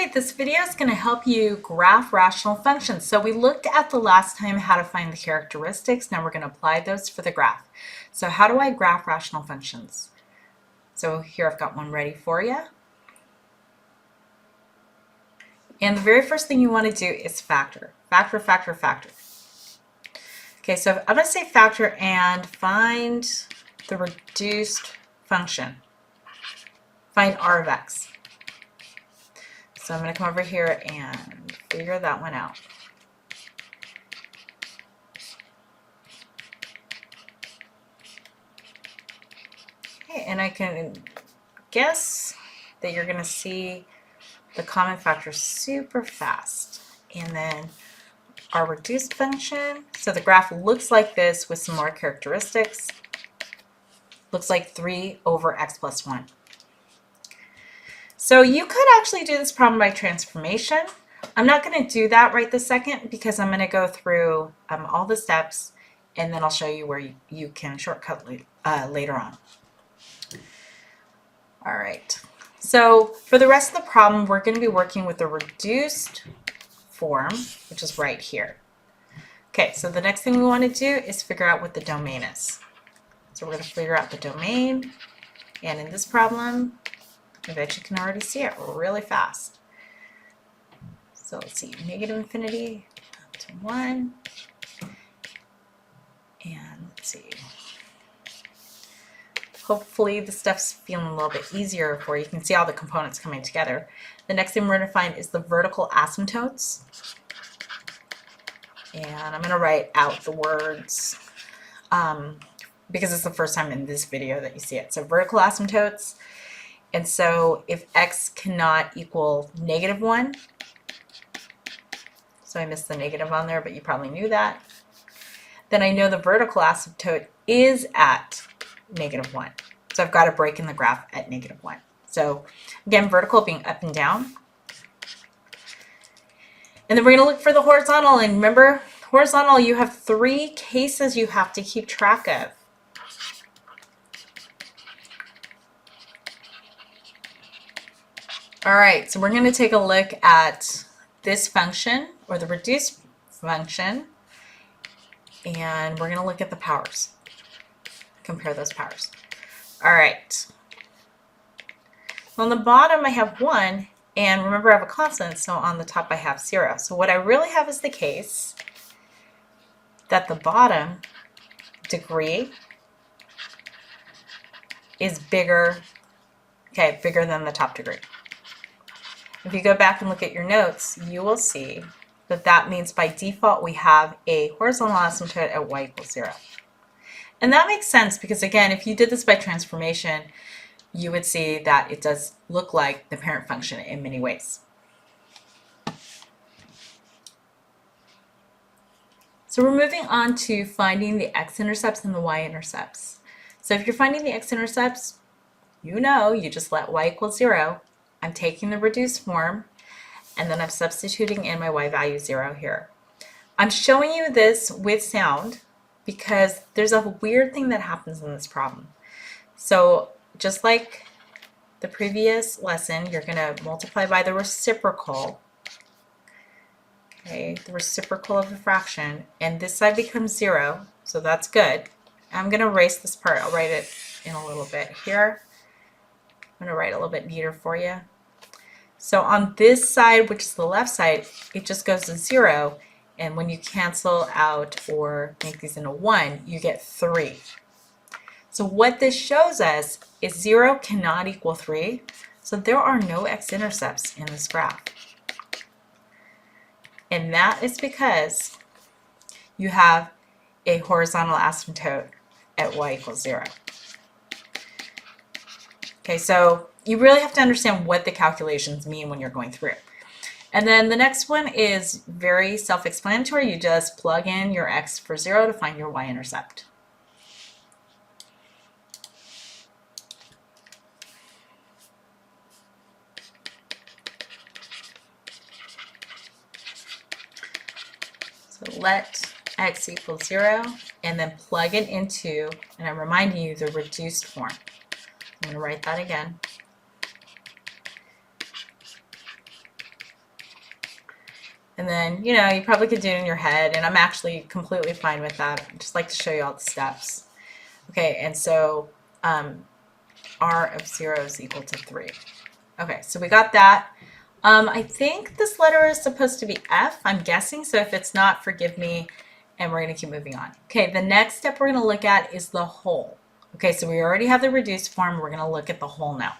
right, this video is going to help you graph rational functions. So we looked at the last time how to find the characteristics. Now we're going to apply those for the graph. So how do I graph rational functions? So here I've got one ready for you. And the very first thing you want to do is factor. Factor, factor, factor. Okay, so I'm going to say factor and find the reduced function. Find r of x. So I'm going to come over here and figure that one out. Okay, and I can guess that you're going to see the common factor super fast. And then our reduced function, so the graph looks like this with some more characteristics. Looks like 3 over x plus 1. So you could actually do this problem by transformation. I'm not going to do that right this second because I'm going to go through all the steps and then I'll show you where you can shortcut later on. All right, so for the rest of the problem, we're going to be working with the reduced form, which is right here. Okay, so the next thing we want to do is figure out what the domain is. So we're going to figure out the domain, and in this problem, I bet you can already see it really fast. So let's see, negative infinity up to 1. And let's see. Hopefully the stuff's feeling a little bit easier for you. You can see all the components coming together. The next thing we're going to find is the vertical asymptotes. And I'm going to write out the words because it's the first time in this video that you see it. So vertical asymptotes. And so if x cannot equal -1, so I missed the negative on there, but you probably knew that, then I know the vertical asymptote is at -1. So I've got a break in the graph at -1. So again, vertical being up and down. And then we're going to look for the horizontal. And remember, horizontal, you have 3 cases you have to keep track of. All right, so we're going to take a look at this function, or the reduced function, and we're going to look at the powers. Compare those powers. All right. On the bottom, I have 1, and remember I have a constant, so on the top I have 0. So what I really have is the case that the bottom degree is bigger than the top degree. If you go back and look at your notes, you will see that that means by default we have a horizontal asymptote at y equals 0. And that makes sense because, again, if you did this by transformation, you would see that it does look like the parent function in many ways. So we're moving on to finding the x-intercepts and the y-intercepts. So if you're finding the x-intercepts, you know you just let y equal 0. I'm taking the reduced form, and then I'm substituting in my y value 0 here. I'm showing you this with sound because there's a weird thing that happens in this problem. So just like the previous lesson, you're going to multiply by the reciprocal, okay, the reciprocal of the fraction, and this side becomes 0, so that's good. I'm going to erase this part. I'll write it in a little bit here. I'm going to write a little bit neater for you. So on this side, which is the left side, it just goes to 0, and when you cancel out or make these into 1, you get 3. So what this shows us is 0 cannot equal 3, so there are no x-intercepts in this graph. And that is because you have a horizontal asymptote at y equals 0. Okay, so you really have to understand what the calculations mean when you're going through. And then the next one is very self-explanatory. You just plug in your x for 0 to find your y-intercept. So let x equal 0, and then plug it into, and I'm reminding you, the reduced form. I'm going to write that again. And then, you know, you probably could do it in your head, and I'm actually completely fine with that. I just like to show you all the steps. Okay, and so r of 0 is equal to 3. Okay, so we got that. I think this letter is supposed to be F, I'm guessing, so if it's not, forgive me, and we're going to keep moving on. Okay, the next step we're going to look at is the whole. Okay, so we already have the reduced form, we're going to look at the whole now.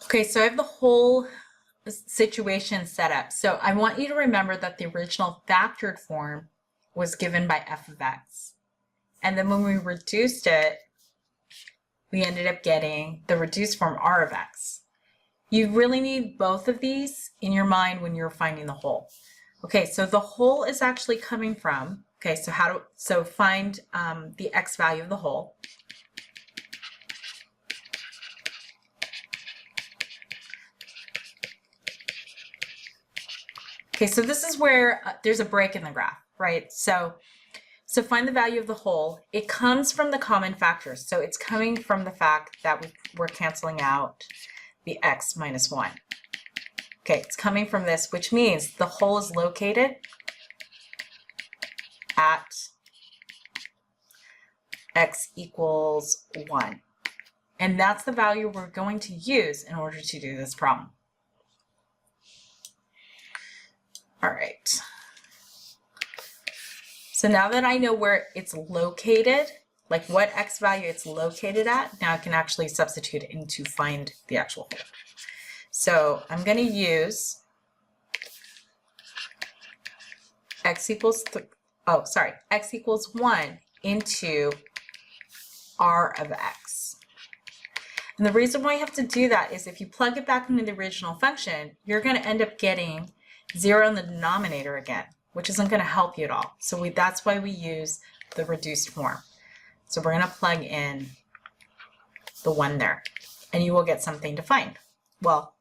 Okay, so I have the whole situation set up. So I want you to remember that the original factored form was given by f of x. And then when we reduced it, we ended up getting the reduced form r of x. You really need both of these in your mind when you're finding the whole. Okay, so the whole is actually coming from, okay, so find the x value of the whole. Okay, so this is where there's a break in the graph, right? So find the value of the whole. It comes from the common factors. So it's coming from the fact that we're canceling out the x minus 1. Okay, it's coming from this, which means the whole is located at x equals 1. And that's the value we're going to use in order to do this problem. All right. So now that I know where it's located, like what x value it's located at, now I can actually substitute in to find the actual whole. So I'm going to use x equals 1 into r of x. And the reason why you have to do that is if you plug it back into the original function, you're going to end up getting 0 in the denominator again, which isn't going to help you at all. So that's why we use the reduced form. So we're going to plug in the 1 there, and you will get something defined. Well,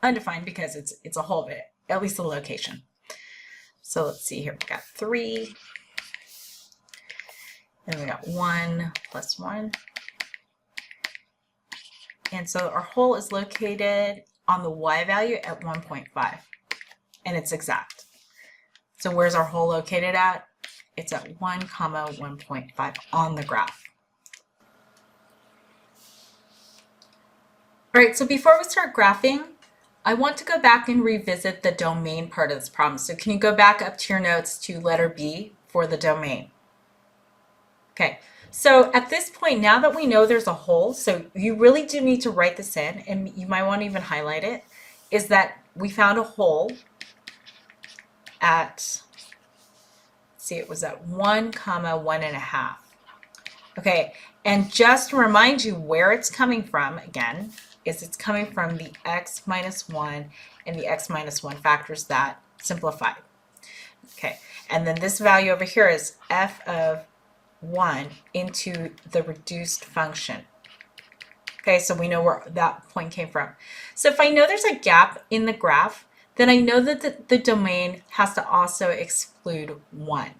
undefined because it's a whole bit, at least the location. So let's see here. We got 3, and we got 1 plus 1. And so our whole is located on the y value at 1.5, and it's exact. So where's our whole located at? It's at 1, 1.5 on the graph. All right, so before we start graphing, I want to go back and revisit the domain part of this problem. So can you go back up to your notes to letter B for the domain? Okay, so at this point, now that we know there's a whole, so you really do need to write this in, and you might want to even highlight it, is that we found a whole at, see, it was at 1, 1.5. Okay, and just to remind you where it's coming from, again, is it's coming from the x minus 1 and the x minus 1 factors that simplified. Okay, and then this value over here is f of 1 into the reduced function. Okay, so we know where that point came from. So if I know there's a gap in the graph, then I know that the domain has to also exclude 1.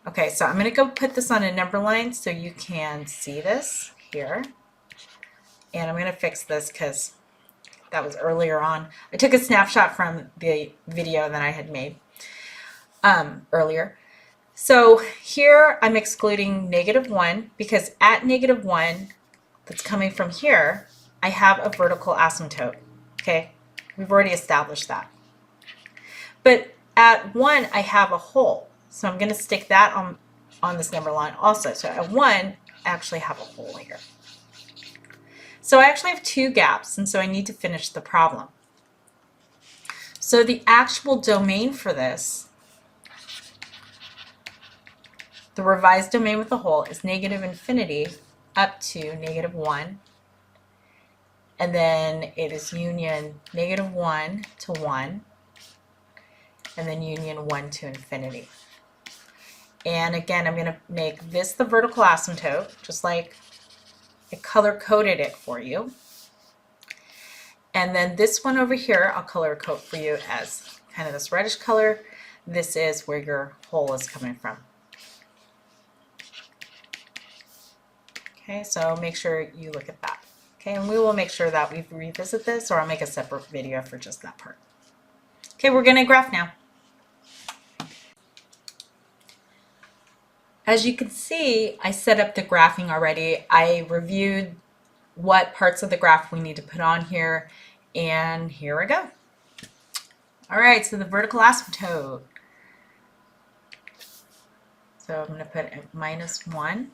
Okay, so I'm going to go put this on a number line so you can see this here. And I'm going to fix this because that was earlier on. I took a snapshot from the video that I had made earlier. So here I'm excluding -1 because at -1 that's coming from here, I have a vertical asymptote. Okay, we've already established that. But at 1, I have a hole. So I'm going to stick that on this number line also. So at 1, I actually have a hole here. So I actually have 2 gaps, and so I need to finish the problem. So the actual domain for this, the revised domain with the hole, is -infinity up to -1. And then it is union -1 to 1, and then union 1 to infinity. And again, I'm going to make this the vertical asymptote, just like I color-coded it for you. And then this one over here, I'll color code for you as kind of this reddish color. This is where your hole is coming from. Okay, so make sure you look at that. Okay, and we will make sure that we revisit this, or I'll make a separate video for just that part. Okay, we're going to graph now. As you can see, I set up the graphing already. I reviewed what parts of the graph we need to put on here, and here we go. All right, so the vertical asymptote. So I'm going to put at -1.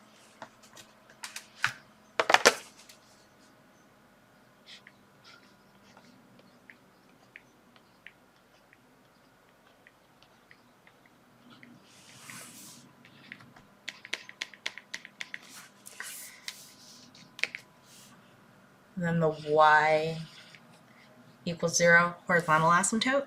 And then the y equals 0, horizontal asymptote.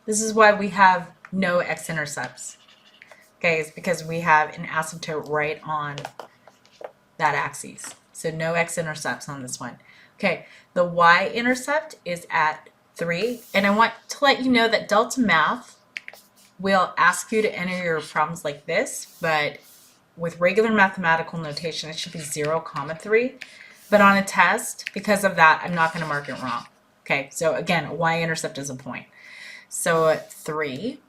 This is why we have no x-intercepts. Okay, it's because we have an asymptote right on that axis. So no x-intercepts on this one. Okay, the y-intercept is at 3. And I want to let you know that Delta Math will ask you to enter your problems like this, but with regular mathematical notation, it should be 0, 3. But on a test, because of that, I'm not going to mark it wrong. Okay, so again, y-intercept is a point. So at 3,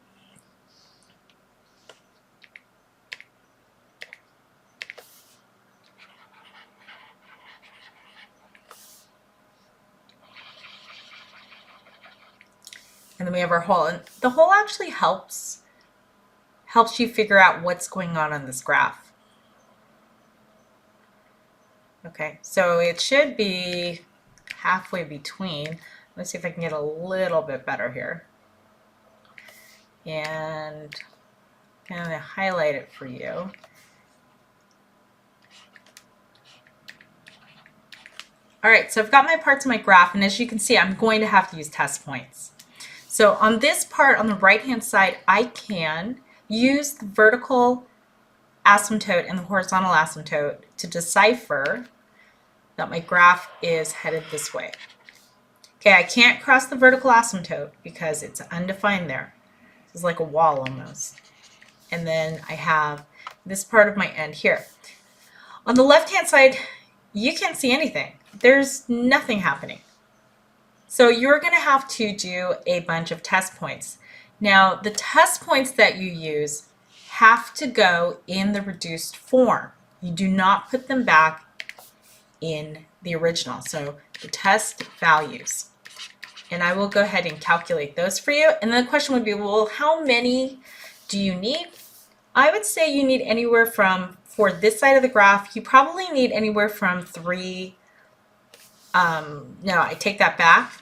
and then we have our hole. And the hole actually helps you figure out what's going on this graph. Okay, so it should be halfway between. Let's see if I can get a little bit better here. And I'm going to highlight it for you. All right, so I've got my parts of my graph, and as you can see, I'm going to have to use test points. So on this part on the right-hand side, I can use the vertical asymptote and the horizontal asymptote to decipher that my graph is headed this way. Okay, I can't cross the vertical asymptote because it's undefined there. It's like a wall almost. And then I have this part of my end here. On the left-hand side, you can't see anything. There's nothing happening. So you're going to have to do a bunch of test points. Now, the test points that you use have to go in the reduced form. You do not put them back in the original. So the test values. And I will go ahead and calculate those for you. And then the question would be, well, how many do you need? I would say you need anywhere from, for this side of the graph, you probably need anywhere from 3, no, I take that back.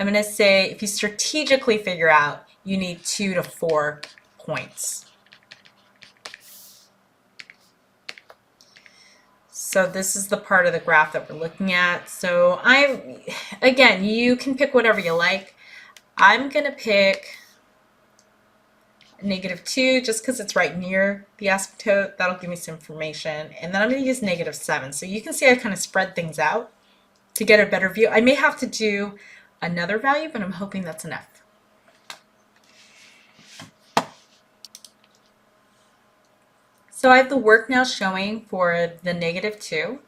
I'm going to say if you strategically figure out, you need 2 to 4 points. So this is the part of the graph that we're looking at. So again, you can pick whatever you like. I'm going to pick -2 just because it's right near the asymptote. That'll give me some information. And then I'm going to use -7. So you can see I kind of spread things out to get a better view. I may have to do another value, but I'm hoping that's enough. So I have the work now showing for the -2.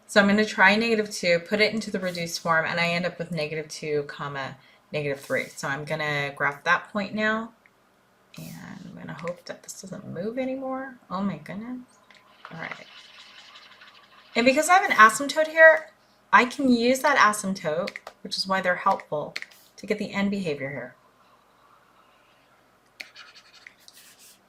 So I'm going to try -2, put it into the reduced form, and I end up with -2, -3. So I'm going to graph that point now, and I'm going to hope that this doesn't move anymore. Oh my goodness. All right. And because I have an asymptote here, I can use that asymptote, which is why they're helpful, to get the end behavior here.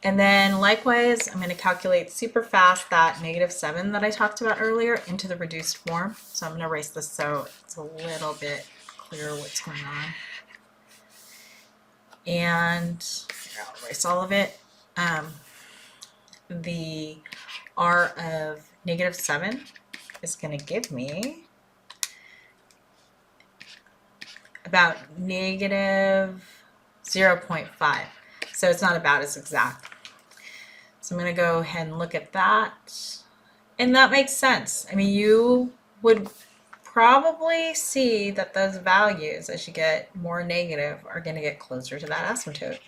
And then likewise, I'm going to calculate super fast that -7 that I talked about earlier into the reduced form. So I'm going to erase this so it's a little bit clearer what's going on. And here, I'll erase all of it. The R of -7 is going to give me about -0.5. So it's not about as exact. So I'm going to go ahead and look at that. And that makes sense. I mean, you would probably see that those values, as you get more negative, are going to get closer to that asymptote.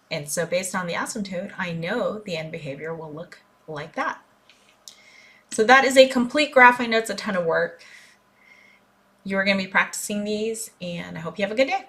And so based on the asymptote, I know the end behavior will look like that. So that is a complete graph. I know it's a ton of work. You're going to be practicing these, and I hope you have a good day.